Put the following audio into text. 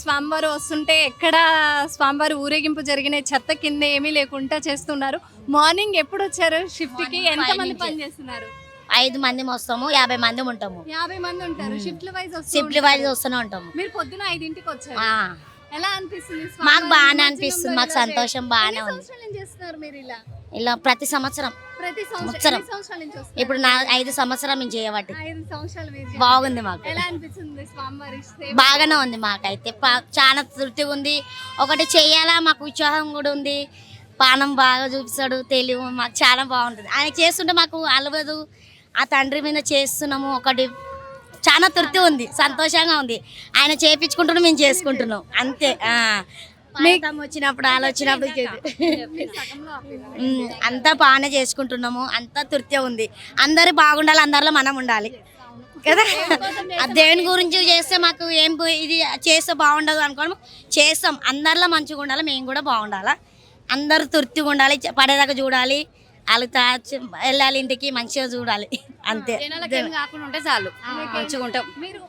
స్వామివారు వస్తుంటే ఎక్కడ స్వామివారి ఊరేగింపు జరిగిన చెత్త కింద ఏమీ లేకుండా చేస్తున్నారు. మార్నింగ్ ఎప్పుడు వచ్చారు షిఫ్ట్ కి? ఎంత మంది పని చేస్తున్నారు? 5 మంది వస్తాము, 50 మంది ఉంటాము. 50 మంది ఉంటారు. షిఫ్ట్ వైజ్ షిఫ్ట్ వైజ్ వస్తూనే ఉంటాము. మీరు పొద్దున 5కి వచ్చారు. ఆ, ఎలా అనిపిస్తుంది? మాకు బాగానే అనిపిస్తుంది, మాకు సంతోషం బాగానే ఉంది. సంవత్సరాల నుంచి చేస్తున్నారు మీరు ఇలా? ఇలా ప్రతి సంవత్సరం ప్రతి సంవత్సరం సంవత్సరం. ఎన్ని సంవత్సరాల నుంచి వస్తున్నారు? ఇప్పుడు 5 సంవత్సరం మేము చేయబట్టి 5 సంవత్సరాలు మీరు చేస్తున్నారు. బాగుంది మాకు. ఎలా అనిపిస్తుంది స్వామివారి సేవ? బాగానే ఉంది మాకైతే. చాలా తృప్తిగా ఉంది. ఒకటి చెయ్యాలా మాకు ఉత్సాహం కూడా ఉంది. పానం బాగా చూపిస్తాడు, తెలివి మాకు చాలా బాగుంటుంది. ఆయన చేస్తుంటే మాకు అలవదు. ఆ తండ్రి మీద చేస్తున్నాము, ఒకటి చాలా తృప్తి ఉంది, సంతోషంగా ఉంది. ఆయన చేపించుకుంటున్నాం, మేము చేసుకుంటున్నాం అంతే. మిగతాం వచ్చినప్పుడు ఆలోచనప్పుడు సగంలో ఆపేదా? అంతా బాగానే చేసుకుంటున్నాము, అంతా తృప్తి ఉంది. అందరు బాగుండాలి, అందరిలో మనం ఉండాలి కదా. ఆ దేవుని గురించి చేస్తే మాకు ఇది చేస్తే బాగుండదు అనుకోవడం, చేస్తాం. అందరిలో మంచిగా ఉండాలి, మేము కూడా బాగుండాలా, అందరూ తృప్తిగా ఉండాలి, పడేదాకా చూడాలి, వాళ్ళు వెళ్ళాలి ఇంటికి మంచిగా చూడాలి అంతే. జనాలకి ఏం కాకుండా ఉంటే చాలు, మంచిగా ఉంటాం. మీరు